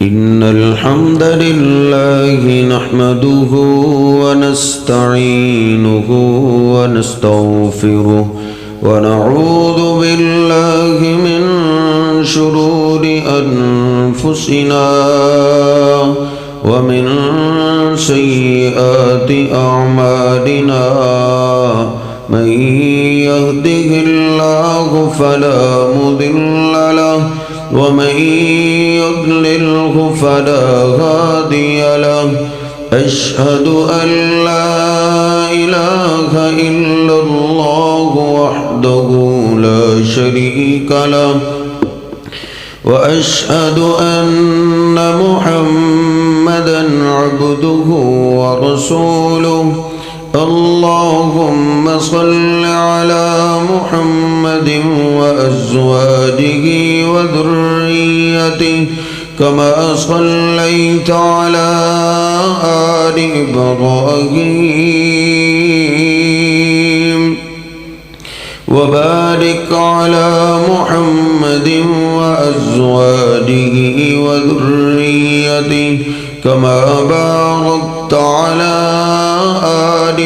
إن الحمد لله نحمده ونستعينه ونستغفره ونعوذ بالله من شرور أنفسنا ومن سيئات أعمالنا من يهده الله فلا مضل له ومن يضلله فلا هادي له أشهد أن لا إله إلا الله وحده لا شريك له وأشهد أن محمدًا عبده ورسوله اللهم صل على محمد وأزواجه وذريته كما صليت على آل إبراهيم وبارك على محمد وأزواجه وذريته كما باركت على آل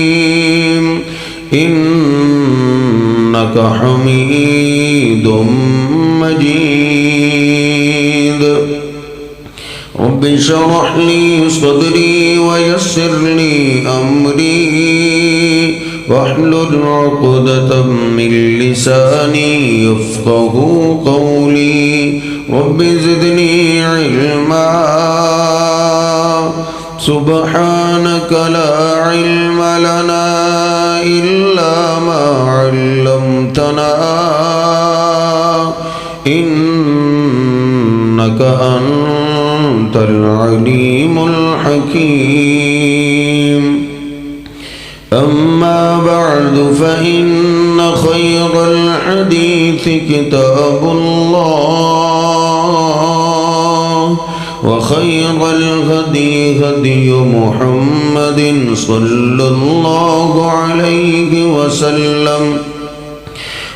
إبراهيم إنك حميد مجيد رب اشرح لي صدري ويسر لي أمري واحلل عقدة من لساني يفقه قولي رب زدني علما سبحانك لا علم لنا إلا ما علمتنا إنك أنت العليم الحكيم أما بعد فإن خير الحديث كتاب الله وخير الهدي هدي محمد صلى الله عليه وسلم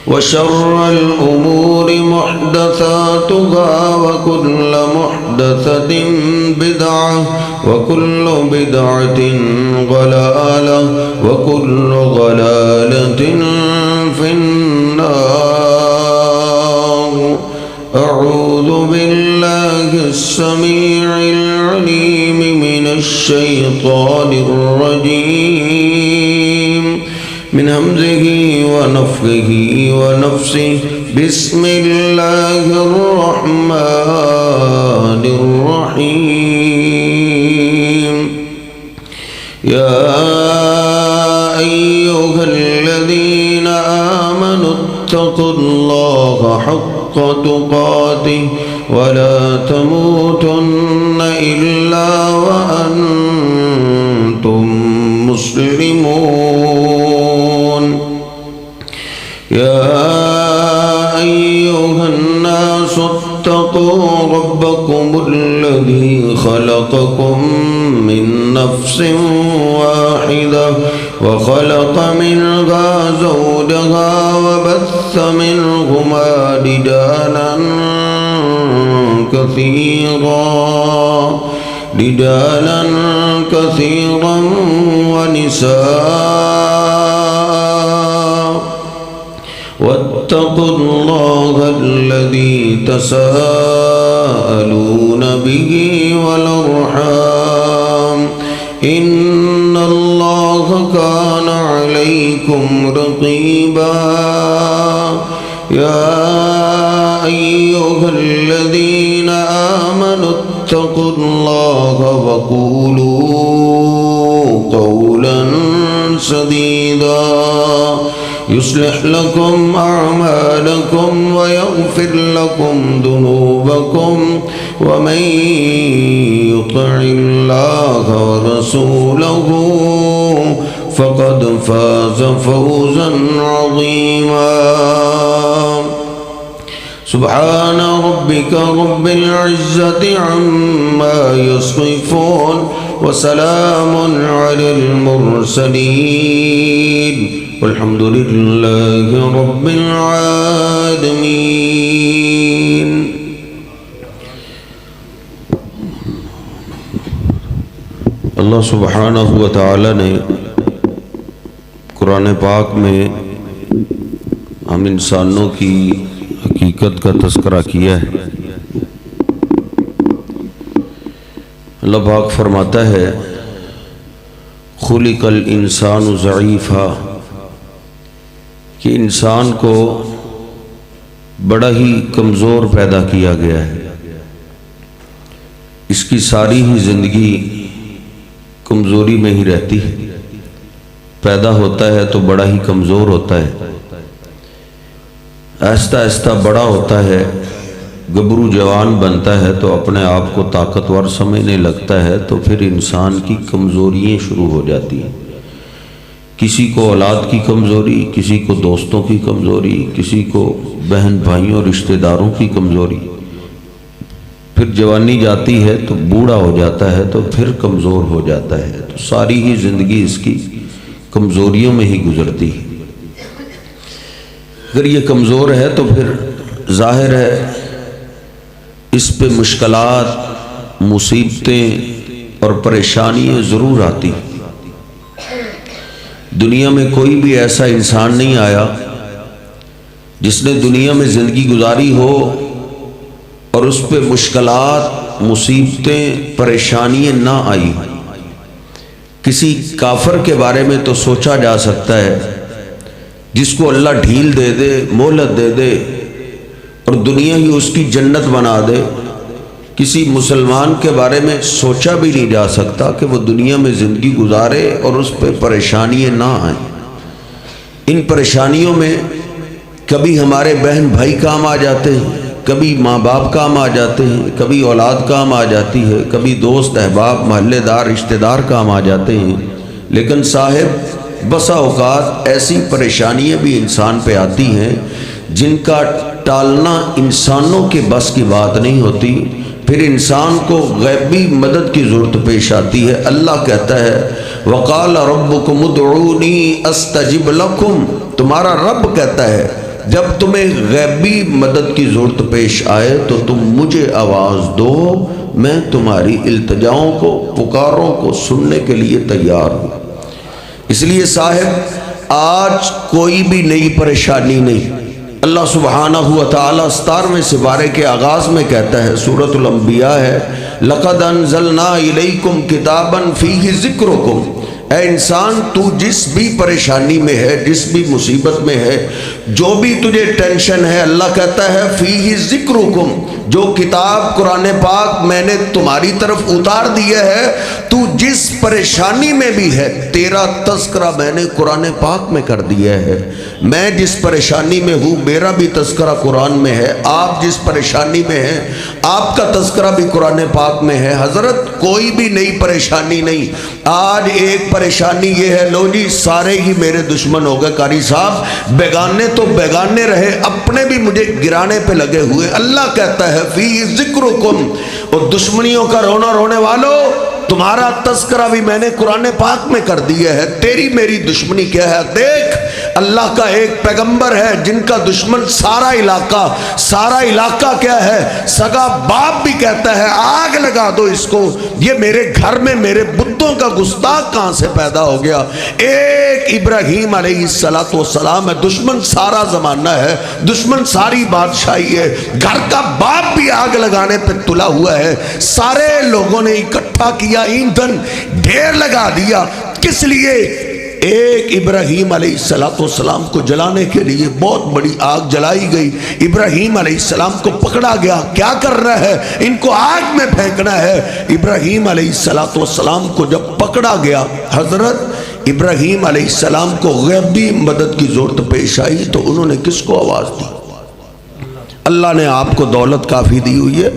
وشر الأمور محدثاتها وكل محدثة بدعة وكل بدعة ضلالة وكل ضلالة في النار أعوذ بالله السميع العليم من الشيطان الرجيم من همزه ونفخه ونفسه بسم الله الرحمن الرحيم يا أيها الذين آمنوا اتقوا الله حق تقاته ولا تموتن إلا وأنتم مسلمون يا أيها الناس اتقوا ربكم الذي خلقكم من نفس واحدة وخلق منها زوجها وبث منهما رجالا كثيرا ونساء واتقوا الله الذي تساءلون به والأرحام إن الله كان عليكم رقيبا يا أيها الذين آمنوا اتقوا الله وقولوا قولا سديدا يصلح لكم أعمالكم ويغفر لكم ذنوبكم ومن يطع الله ورسوله فقد فاز فوزا عظيما سبحان ربك رب العزة عما يصفون وسلام على المرسلين والحمد لله رب العالمين. اللہ سبحانہ و تعالی نے قرآن پاک میں ہم انسانوں کی حقیقت کا تذکرہ کیا ہے۔ اللہ پاک فرماتا ہے خلق الانسان ضعیفا، کہ انسان کو بڑا ہی کمزور پیدا کیا گیا ہے، اس کی ساری ہی زندگی کمزوری میں ہی رہتی ہے، پیدا ہوتا ہے تو بڑا ہی کمزور ہوتا ہے، آہستہ آہستہ بڑا ہوتا ہے، گبرو جوان بنتا ہے تو اپنے آپ کو طاقتور سمجھنے لگتا ہے، تو پھر انسان کی کمزوریاں شروع ہو جاتی ہیں۔ کسی کو اولاد کی کمزوری، کسی کو دوستوں کی کمزوری، کسی کو بہن بھائیوں رشتہ داروں کی کمزوری، پھر جوانی جاتی ہے تو بوڑھا ہو جاتا ہے تو پھر کمزور ہو جاتا ہے، تو ساری ہی زندگی اس کی کمزوریوں میں ہی گزرتی ہے۔ اگر یہ کمزور ہے تو پھر ظاہر ہے اس پہ مشکلات، مصیبتیں اور پریشانیاں ضرور آتی۔ دنیا میں کوئی بھی ایسا انسان نہیں آیا جس نے دنیا میں زندگی گزاری ہو اور اس پہ مشکلات، مصیبتیں، پریشانیاں نہ آئی۔ کسی کافر کے بارے میں تو سوچا جا سکتا ہے جس کو اللہ ڈھیل دے دے، مہلت دے دے اور دنیا ہی اس کی جنت بنا دے۔ کسی مسلمان کے بارے میں سوچا بھی نہیں جا سکتا کہ وہ دنیا میں زندگی گزارے اور اس پہ پریشانیاں نہ آئیں۔ ان پریشانیوں میں کبھی ہمارے بہن بھائی کام آ جاتے ہیں، کبھی ماں باپ کام آ جاتے ہیں، کبھی اولاد کام آ جاتی ہے، کبھی دوست احباب، محلے دار، رشتہ دار کام آ جاتے ہیں۔ لیکن صاحب بسا اوقات ایسی پریشانیاں بھی انسان پہ آتی ہیں جن کا ٹالنا انسانوں کے بس کی بات نہیں ہوتی، پھر انسان کو غیبی مدد کی ضرورت پیش آتی ہے۔ اللہ کہتا ہے وَقَالَ رَبُّكُمُ ادْعُونِي أَسْتَجِبْ لَكُمْ، تمہارا رب کہتا ہے جب تمہیں غیبی مدد کی ضرورت پیش آئے تو تم مجھے آواز دو، میں تمہاری التجاؤں کو، پکاروں کو سننے کے لیے تیار ہوں۔ اس لیے صاحب آج کوئی بھی نئی پریشانی نہیں۔ اللہ سبحانہ و تعالیٰ 17ویں سپارے کے آغاز میں کہتا ہے، سورۃ الانبیاء ہے، لَقَدْ أَنزَلْنَا إِلَيْكُمْ كِتَابًا فِيهِ ذِكْرُكُمْ۔ اے انسان تو جس بھی پریشانی میں ہے، جس بھی مصیبت میں ہے، جو بھی تجھے ٹینشن ہے، اللہ کہتا ہے فیہ ذکرکم، جو کتاب قرآن پاک میں نے تمہاری طرف اتار دیا ہے، تو جس پریشانی میں بھی ہے تیرا تذکرہ میں نے قرآن پاک میں کر دیا ہے۔ میں جس پریشانی میں ہوں میرا بھی تذکرہ قرآن میں ہے، آپ جس پریشانی میں ہیں آپ کا تذکرہ بھی قرآن پاک میں ہے۔ حضرت کوئی بھی نئی پریشانی نہیں۔ آج ایک پریشانی یہ ہے، لو جی سارے ہی میرے دشمن ہو گئے، قاری صاحب بیگانے تو بیگانے رہے، اپنے بھی مجھے گرانے پہ لگے ہوئے۔ اللہ کہتا ہے فی ذکرکم، اور دشمنیوں کا رونا رونے والوں تمہارا تذکرہ بھی میں نے قرآن پاک میں کر دیا ہے۔ تیری میری دشمنی کیا ہے؟ دیکھ اللہ کا ایک پیغمبر ہے جن کا دشمن سارا علاقہ کیا ہے؟ سگا باپ بھی کہتا ہے آگ لگا دو اس کو، یہ میرے گھر میں میرے بتوں کا گستاخ کہاں سے پیدا ہو گیا؟ ایک ابراہیم علیہ السلام ہے، دشمن سارا زمانہ ہے، دشمن ساری بادشاہی ہے، گھر کا باپ بھی آگ لگانے پہ تلا ہوا ہے۔ سارے لوگوں نے اکٹھا کیا، ایندھن ڈھیر لگا دیا، کس لیے؟ ایک ابراہیم علیہ السلام کو جلانے کے لیے بہت بڑی آگ جلائی گئی، ابراہیم علیہ السلام کو پکڑا گیا، کیا کرنا ہے؟ ان کو آگ میں پھینکنا ہے۔ ابراہیم علیہ السلام کو جب پکڑا گیا، حضرت ابراہیم علیہ السلام کو غیبی مدد کی ضرورت پیش آئی تو انہوں نے کس کو آواز دی؟ اللہ نے آپ کو دولت کافی دی ہوئی ہے،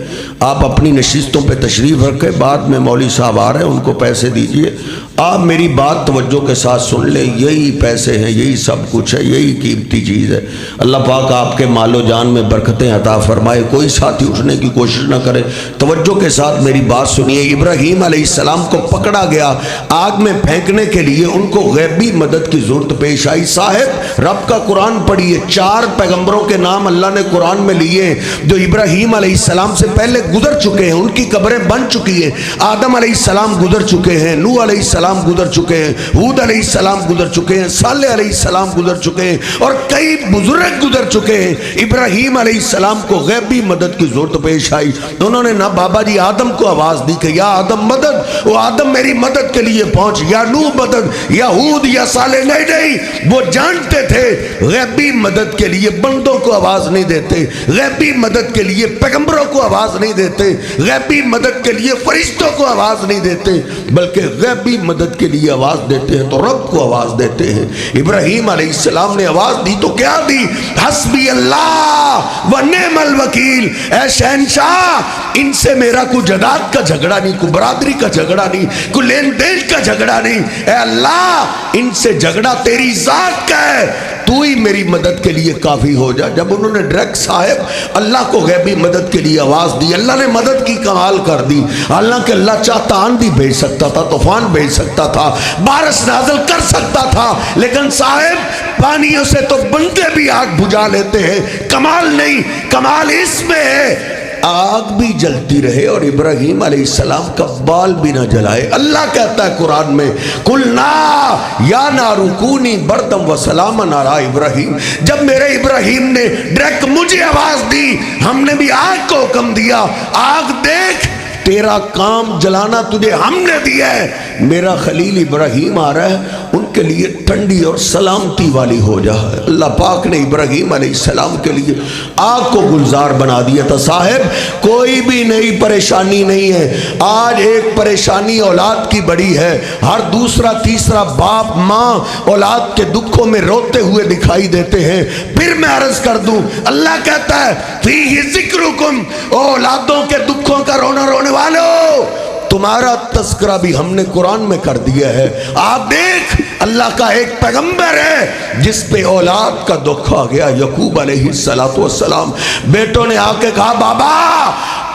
آپ اپنی نشستوں پہ تشریف رکھیں، بعد میں مولوی صاحب آ رہے ہیں ان کو پیسے دیجئے، آپ میری بات توجہ کے ساتھ سن لیں، یہی پیسے ہیں، یہی سب کچھ ہے، یہی قیمتی چیز ہے۔ اللہ پاک آپ کے مال و جان میں برکتیں عطا فرمائے۔ کوئی ساتھی اٹھنے کی کوشش نہ کرے، توجہ کے ساتھ میری بات سنیے۔ ابراہیم علیہ السلام کو پکڑا گیا آگ میں پھینکنے کے لیے، ان کو غیبی مدد کی ضرورت پیش آئی۔ صاحب رب کا قرآن پڑھیے، 4 پیغمبروں کے نام اللہ نے قرآن میں لیے جو ابراہیم علیہ السلام سے پہلے گزر چکے ہیں، ان کی قبریں بن چکی ہیں۔ آدم علیہ السلام گزر چکے ہیں، نوح علیہ السلام گزر چکے ہیں، ہود علیہ السلام گزر چکے ہیں، صالح علیہ السلام گزر چکے ہیں، اور کئی بزرگ گزر چکے ہیں۔ ابراہیم علیہ السلام کو غیبی مدد کی ضرورت پیش آئی، انہوں نے نہ بابا جی آدم کو آواز دی کہ یا آدم مدد، وہ آدم میری مدد کے لیے پہنچ، یا نوح مدد، یا ہود یا صالح، نہیں، وہ جانتے تھے غیبی مدد کے لیے بندوں کو آواز نہیں دیتے، غیبی مدد کے لیے پیغمبروں کو آواز نہیں دیتے، غیبی مدد کے لیے فرشتوں کو آواز نہیں دیتے، بلکہ غیبی مدد کے لیے آواز دیتے ہیں تو رب کو آواز دیتے ہیں۔ ابراہیم علیہ السلام نے آواز دی تو کیا دی؟ حسبی اللہ و نعم الوکیل، اے شہنشاہ ان سے میرا کوئی جداد کا جھگڑا نہیں، کوئی برادری کا جھگڑا نہیں، کوئی لین دین کا جھگڑا نہیں، اے اللہ ان سے جھگڑا تیری ذات کا ہے، تو ہی میری مدد کے لیے کافی ہو جا۔ جب انہوں نے ڈائریکٹ صاحب اللہ کو غیبی مدد کے لیے آواز دی، اللہ نے مدد کی کمال کر دی۔ حالانکہ اللہ چاہتا آندھی بھیج سکتا تھا، طوفان بھیج سکتا تھا، بارش نازل کر سکتا تھا، لیکن صاحب پانیوں سے تو بندے بھی آگ بجھا لیتے ہیں۔ کمال نہیں، کمال اس میں ہے آگ بھی جلتی رہے اور ابراہیم علیہ السلام کا بال بھی نہ جلائے۔ اللہ کہتا ہے قرآن میں قُلْنَا یا نَارُ كُونِي بَرْدًا وَسَلَامًا عَلَىٰ ابراہیم، جب میرے ابراہیم نے ڈائریکٹ مجھے آواز دی، ہم نے بھی آگ کو حکم دیا، آگ دیکھ تیرا کام جلانا تجھے ہم نے دیا ہے، میرا خلیل ابراہیم آ رہا ہے، ان کے لیے ٹھنڈی اور سلامتی والی ہو جا ہے۔ اللہ پاک نے ابراہیم علیہ السلام کے لیے آگ کو گلزار بنا دیا تھا۔ صاحب کوئی بھی نئی پریشانی نہیں ہے، آج ایک پریشانی اولاد کی بڑی ہے، ہر دوسرا تیسرا باپ ماں اولاد کے دکھوں میں روتے ہوئے دکھائی دیتے ہیں۔ پھر میں عرض کر دوں، اللہ کہتا ہے فیہ ذکرکم، اولادوں کے دکھوں کا رونا رونے والو، تمہارا تذکرہ بھی ہم نے قرآن میں کر دیا ہے۔ آپ دیکھ اللہ کا ایک پیغمبر ہے جس پہ اولاد کا دکھ آ گیا، یعقوب علیہ السلام، بیٹوں نے آ کے کہا بابا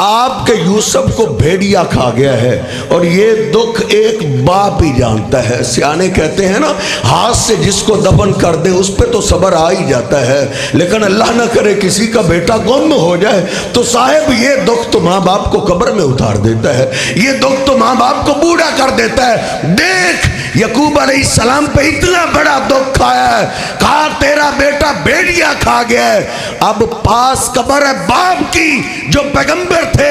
آپ کے یوسف کو بھیڑیا کھا گیا ہے، اور یہ دکھ ایک باپ ہی جانتا ہے۔ سیانے کہتے ہیں نا ہاتھ سے جس کو دفن کر دے اس پہ تو صبر آ ہی جاتا ہے، لیکن اللہ نہ کرے کسی کا بیٹا گم ہو جائے تو صاحب یہ دکھ تو ماں باپ کو قبر میں اتار دیتا ہے، یہ دکھ تو ماں باپ کو بوڑھا کر دیتا ہے۔ دیکھ یعقوب علیہ السلام پہ اتنا بڑا دکھ آیا ہے، کہا تیرا بیٹا بھیڑیا کھا گیا ہے، اب پاس قبر ہے باپ کی جو پیغمبر تھے،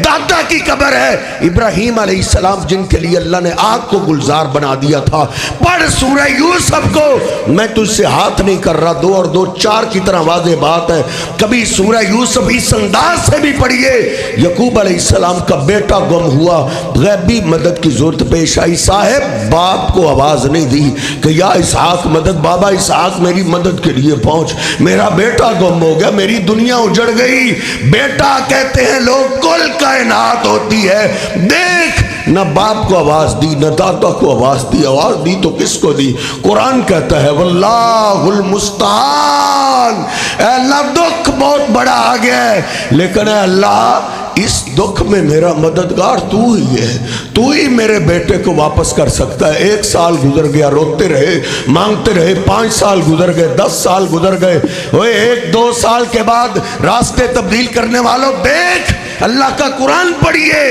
دادا کی قبر ہے ابراہیم علیہ السلام جن کے لیے اللہ نے آگ کو گلزار بنا دیا تھا۔ پڑھ سورہ یوسف کو، میں تجھ سے ہاتھ نہیں کر رہا، 2 اور 2 4 کی طرح واضح بات ہے، کبھی سورہ یوسف اس انداز سے بھی پڑھیے۔ یعقوب علیہ السلام کا بیٹا گم ہوا، غیبی مدد کی ضرورت پیش آئی، صاحب باپ کو آواز نہیں دی کہ یا اسحاق مدد، بابا اسحاق میری مدد کے لیے پہنچ، میرا بیٹا گم ہو گیا، میری دنیا اجڑ گئی۔ بیٹا کہتے ہیں لوگ کل کائنات ہوتی ہے، دیکھ نہ باپ کو آواز دی نہ دادا کو آواز دی، آواز دی تو کس کو دی؟ قرآن کہتا ہے واللہ المستعان، اے اللہ دکھ بہت بڑا آ گیا ہے، لیکن اے اللہ اس دکھ میں میرا مددگار تو ہی ہے، تو ہی میرے بیٹے کو واپس کر سکتا ہے۔ 1 سال گزر گیا، روتے رہے مانگتے رہے، 5 سال گزر گئے، 10 سال گزر گئے، 1-2 سال کے بعد راستے تبدیل کرنے والوں دیکھ اللہ کا قرآن پڑھیے،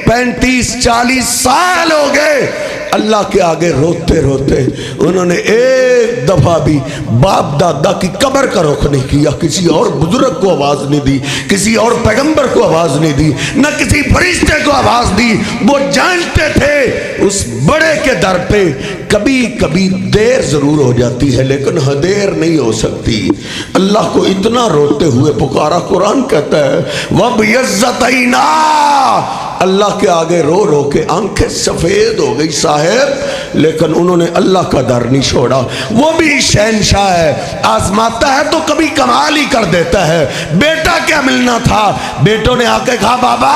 35-40 سال ہو گئے اللہ کے آگے روتے روتے، انہوں نے ایک دفعہ بھی باپ دادا کی قبر کا رخ نہیں کیا، کسی اور بزرگ کو آواز نہیں دی، کسی اور پیغمبر کو آواز نہیں دی، نہ کسی فرشتے کو آواز دی۔ وہ جانتے تھے اس بڑے کے در پہ کبھی کبھی دیر ضرور ہو جاتی ہے لیکن دیر نہیں ہو سکتی۔ اللہ کو اتنا روتے ہوئے پکارا، قرآن کہتا ہے وَبْيَزَّتَيْنَا، اللہ کے آگے رو رو کے آنکھیں سفید ہو گئی صاحب، لیکن انہوں نے اللہ کا در نہیں چھوڑا۔ وہ بھی شہنشاہ ہے، آزماتا ہے تو کبھی کمال ہی کر دیتا ہے۔ بیٹا کیا ملنا تھا، بیٹوں نے آ کے کہا بابا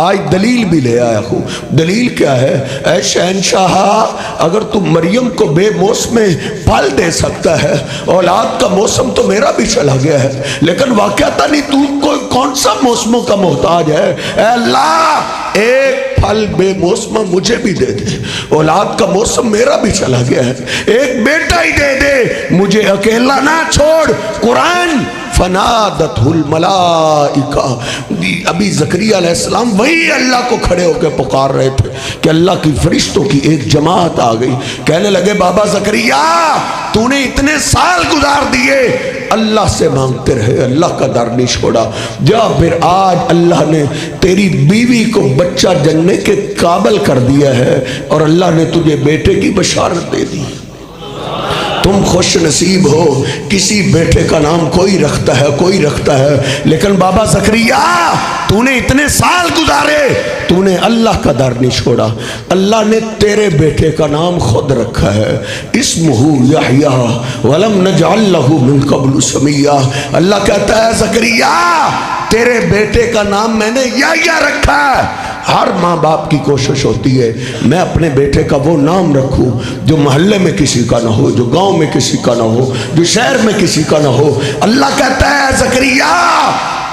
آج دلیل بھی لے آیا ہوں. دلیل کیا ہے؟ اے شہنشاہ، اگر تم مریم کو بے موسم پھل دے سکتا ہے، اولاد کا موسم تو میرا بھی چلا گیا ہے، لیکن واقعتاً نہیں تو کون سا موسموں کا محتاج ہے. اے اللہ، ایک پھل بے موسم مجھے بھی دے دے، اولاد کا موسم میرا بھی چلا گیا ہے، ایک بیٹا ہی دے دے، مجھے اکیلا نہ چھوڑ. قرآن فنادتہ الملائکہ، ابھی زکریا علیہ السلام وہی اللہ کو کھڑے ہو کے پکار رہے تھے کہ اللہ کی فرشتوں کی ایک جماعت آ گئی. کہنے لگے بابا زکریا، تو نے اتنے سال گزار دیے اللہ سے مانگتے رہے، اللہ کا در نہیں چھوڑا. جا پھر آج اللہ نے تیری بیوی کو بچہ جننے کے قابل کر دیا ہے اور اللہ نے تجھے بیٹے کی بشارت دے دی. تم خوش نصیب ہو. کسی بیٹے کا نام کوئی رکھتا ہے، لیکن بابا زکریا، تو نے اتنے سال گزارے، تو نے اللہ کا در نہیں چھوڑا. اللہ نے تیرے بیٹے کا نام خود رکھا ہے، اسمہ یحییٰ ولم نجعل لہ من قبل سمیہ. اللہ کہتا ہے زکریا، تیرے بیٹے کا نام میں نے یحییٰ رکھا ہے. ہر ماں باپ کی کوشش ہوتی ہے میں اپنے بیٹے کا وہ نام رکھوں جو محلے میں کسی کا نہ ہو، جو گاؤں میں کسی کا نہ ہو، جو شہر میں کسی کا نہ ہو. اللہ کہتا ہے زکریا،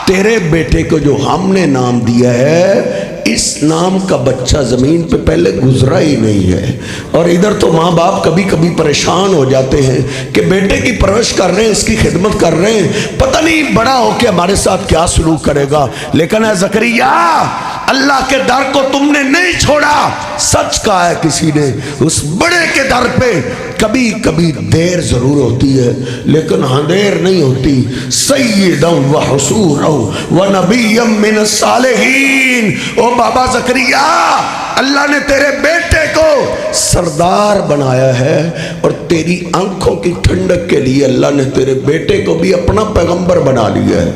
تیرے بیٹے کو جو ہم نے نام دیا ہے، اس نام کا بچہ زمین پہ پہلے گزرا ہی نہیں ہے. اور ادھر تو ماں باپ کبھی کبھی پریشان ہو جاتے ہیں کہ بیٹے کی پرورش کر رہے ہیں، اس کی خدمت کر رہے ہیں، پتہ نہیں بڑا ہو کے ہمارے ساتھ کیا سلوک کرے گا. لیکن اے زکریا، اللہ کے در کو تم نے نہیں چھوڑا. سچ کہا ہے کسی نے، اس بڑے کے در پہ کبھی کبھی دیر ضرور ہوتی ہے لیکن اندھیر نہیں ہوتی. سیداً و حصوراً و نبیًا من الصالحین. او بابا زکریا، اللہ نے تیرے بیٹے کو سردار بنایا ہے اور تیری آنکھوں کی ٹھنڈک کے لیے اللہ نے تیرے بیٹے کو بھی اپنا پیغمبر بنا لیا ہے.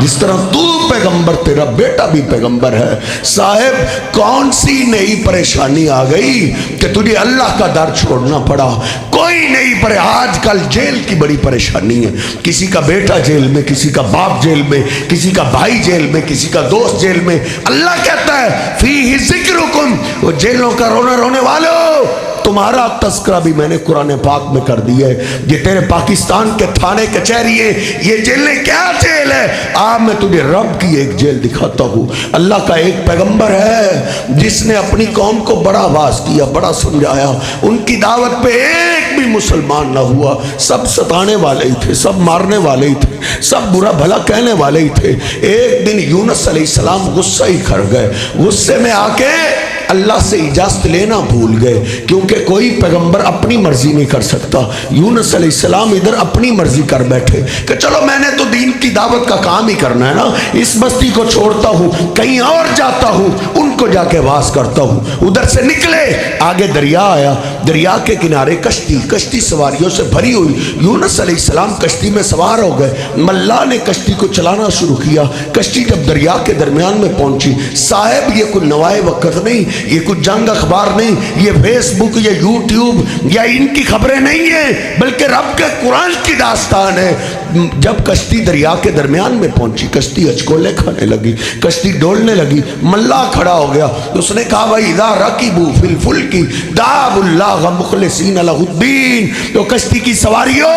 جس طرح تو پیغمبر، تیرا بیٹا بھی پیغمبر ہے. صاحب، کون سی نئی پریشانی آ گئی کہ تجھے اللہ کا در چھوڑنا پڑا؟ کوئی نہیں. پر آج کل جیل کی بڑی پریشانی ہے. کسی کا بیٹا جیل میں، کسی کا باپ جیل میں، کسی کا بھائی جیل میں، کسی کا دوست جیل میں. اللہ کہتا ہے فیہ ذکرکم، وہ جیلوں کا رونے والوں، تمہارا تذکرہ بھی میں نے قرآن پاک میں کر دیا ہے. یہ تیرے پاکستان کے تھانے کچہری ہے، یہ جیلیں کیا جیل ہے؟ میں تجھے رب کی ایک جیل دکھاتا ہوں. اللہ کا ایک پیغمبر ہے جس نے اپنی قوم کو بڑا آواز کیا، بڑا سمجھایا. ان کی دعوت پہ ایک بھی مسلمان نہ ہوا. سب ستانے والے ہی تھے، سب مارنے والے ہی تھے، سب برا بھلا کہنے والے ہی تھے. ایک دن یونس علیہ السلام غصہ ہی کھڑ گئے. غصے میں آ کے اللہ سے اجازت لینا بھول گئے، کیونکہ کوئی پیغمبر اپنی مرضی نہیں کر سکتا. یونس علیہ السلام ادھر اپنی مرضی کر بیٹھے کہ چلو میں نے تو دین کی دعوت کا کام ہی کرنا ہے نا، اس بستی کو چھوڑتا ہوں، کہیں اور جاتا ہوں، ان کو جا کے واز کرتا ہوں. ادھر سے نکلے، آگے دریا آیا، دریا کے کنارے کشتی سواریوں سے بھری ہوئی. یونس علیہ السلام کشتی میں سوار ہو گئے. ملا نے کشتی کو چلانا شروع کیا. کشتی جب دریا کے درمیان میں پہنچی، صاحب یہ کوئی نوائے وقت نہیں، یہ کچھ جنگ اخبار نہیں، یہ فیس بک یا یوٹیوب یا ان کی خبریں نہیں ہیں، بلکہ رب کے قرآن کی داستان ہے. جب کشتی دریا کے درمیان میں پہنچی، کشتی اچکولے کھانے لگی، کشتی ڈولنے لگی. ملا کھڑا ہو گیا. اس نے کہا وَإِذَا رَكِبُوا فِي الْفُلْكِ دَعَوُا اللَّهَ مُخْلِصِينَ لَهُ الدِّينَ. تو کشتی کی سواریوں،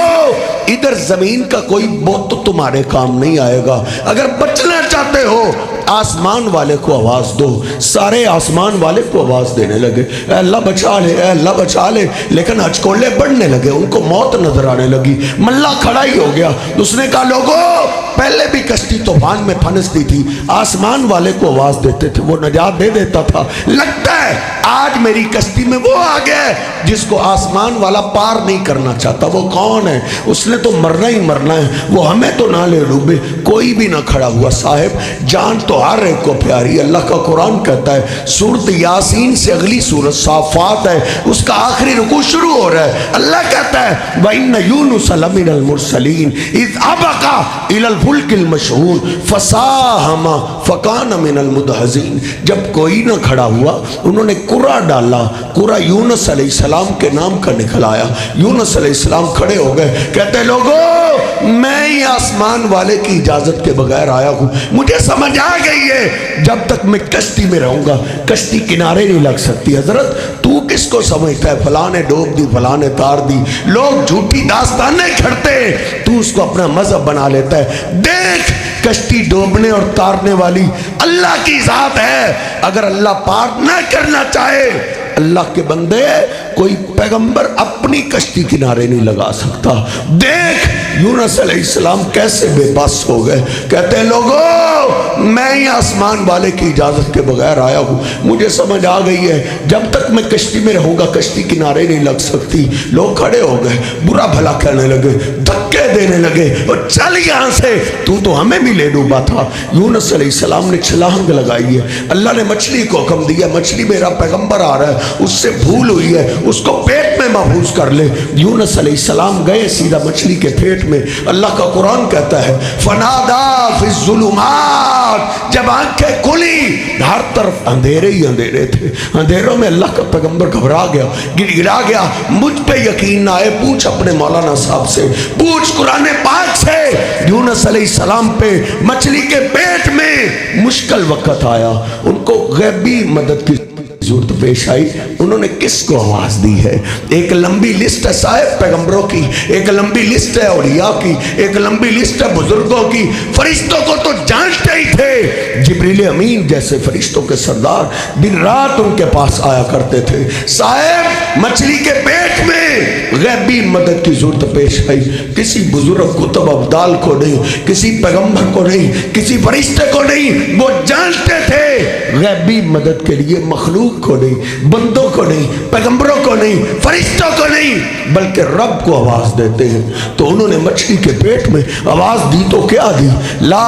ادھر زمین کا کوئی بت تمہارے کام نہیں آئے گا. اگر بچنا چاہتے ہو آسمان والے کو آواز دو. سارے آسمان والے کو آواز دینے لگے، اے اللہ بچا لے، اے اللہ بچا لے. لیکن ہچکولے بڑھنے لگے، ان کو موت نظر آنے لگی. ملا کھڑا ہی ہو گیا. اس نے کہا لوگوں، پہلے بھی کشتی طوفان میں پھنستی تھی، آسمان والے کو آواز دیتے تھے، وہ نجات دے دیتا تھا. لگتا ہے آج میری کشتی میں وہ آ گیا جس کو آسمان والا پار نہیں کرنا چاہتا. وہ کون ہے؟ اس نے تو مرنا ہی مرنا ہے، وہ ہمیں تو نہ لے ڈوبے. کوئی بھی نہ کھڑا ہوا. صاحب، جان تو ہر ایک کو پیاری. اللہ کا قرآن کہتا ہے، سورت یاسین سے اگلی سورت صافات ہے، اس کا آخری رکوع شروع ہو رہا ہے. اللہ کہتا ہے وَإِنَّ يُونُسَ لَمِنَ الْمُرْسَلِينَ إِذْ أَبَقَ إِلَى الْفُلْكِ الْمَشْحُونِ فَسَاهَمَ فَكَانَ مِنَ الْمُدْحَضِينَ. جب کوئی نہ کھڑا ہوا، انہوں نے قرہ ڈالا. قرہ یونس علیہ السلام کے نام کا نکل آیا. یونس علیہ السلام کھڑے ہو گئے، کہتے لوگوں میں ہی آسمان والے کی اجازت کے بغیر آیا ہوں، مجھے سمجھ آ گئی ہے جب تک میں کشتی میں رہوں گا کشتی کنارے نہیں لگ سکتی۔ حضرت تو کس کو سمجھتا ہے، فلاں نے ڈوب دی، فلاں نے تار دی، لوگ جھوٹی داستانیں کھڑتے ہیں، تو اس کو اپنا مذہب بنا لیتا ہے۔ دیکھ کشتی ڈوبنے اور تارنے والی اللہ کی ذات ہے، اگر اللہ پار نہ کرنا چاہے اللہ کے بندے کوئی پیغمبر اپنی کشتی کنارے نہیں لگا سکتا۔ دیکھ یونس علیہ السلام کیسے بے بس ہو گئے، کہتے ہیں لوگوں میں ہی آسمان والے کی اجازت کے بغیر آیا ہوں، مجھے سمجھ آ گئی ہے جب تک میں کشتی میں رہوں گا کشتی کنارے نہیں لگ سکتی۔ لوگ کھڑے ہو گئے، برا بھلا کہنے لگے، دھکے دینے لگے، اور چل یہاں سے، تو ہمیں بھی لے ڈوبا تھا۔ یونس علیہ السلام نے چھلانگ لگائی ہے، اللہ نے مچھلی کو حکم دیا، مچھلی میرا پیغمبر آ رہا ہے، اس سے بھول ہوئی ہے، اس کو پیٹ میں محفوظ کر لے۔ یونس علیہ السلام گئے سیدھا مچھلی کے پیٹ میں۔ اللہ کا قرآن کہتا ہے فنادا فی الظلمات، جب آنکھیں کھلی ہر طرف اندھیرے ہی اندھیرے تھے، اندھیروں میں اللہ کا پیغمبر گھبرا گیا، گڑگڑا گیا، مجھ پہ یقین نہ آئے، پوچھ اپنے مولانا صاحب سے، پوچھ قرآن پاک سے۔ یونس علیہ السلام پہ مچھلی کے پیٹ میں مشکل وقت آیا، ان کو غیبی مدد کی ضرورت پیش آئی، انہوں نے کس کو آواز دی ہے؟ ایک لمبی لسٹ ہے صاحب پیغمبروں کی، ایک لمبی لسٹ ہے اولیاء کی، ایک لمبی لسٹ ہے بزرگوں کی۔ فرشتوں کو تو جانتے ہی تھے، جبریل امین جیسے فرشتوں کے سردار دن رات ان کے پاس آیا کرتے تھے۔ صاحب مچھلی کے پیٹ میں غیبی مدد کی ضرورت پیش آئی، کسی بزرگ کتب ابدال کو نہیں، کسی پیغمبر کو نہیں، کسی فرشتے کو نہیں، وہ جانتے تھے غیبی مدد کے لیے مخلوق کو نہیں، بندوں کو نہیں، پیغمبروں کو نہیں، فرشتوں کو نہیں، بلکہ رب کو آواز دیتے ہیں۔ تو انہوں نے مچھلی کے پیٹ میں آواز دی تو کیا دی؟ لا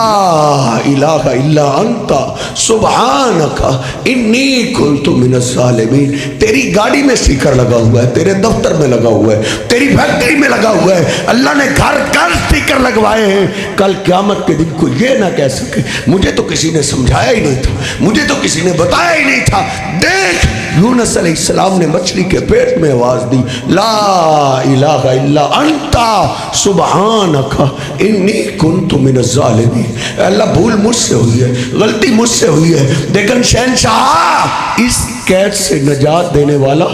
الہ الا انت سبحانک انی کنت من الظالمین۔ تیری گاڑی میں سپیکر لگا ہوا ہے، تیرے دفتر میں لگا ہوا ہے، تیری فیکٹری میں لگا ہوا ہے، اللہ نے گھر گھر سپیکر لگوائے ہیں۔ کل قیامت کے دن کو یہ نہ کہہ سکے مجھے تو کسی نے سمجھایا ہی نہیں تھا، مجھے تو کسی نے بتایا ہی نہیں تھا۔ دیکھ یونس علیہ السلام نے مچھلی کے پیٹ میں آواز دی، لا الہ الا انت سبحانک انی کنت من الظالمین۔ اللہ بھول مجھ سے ہوئی ہے، غلطی مجھ سے ہوئی ہے، لیکن شہنشاہ اس قید سے نجات دینے والا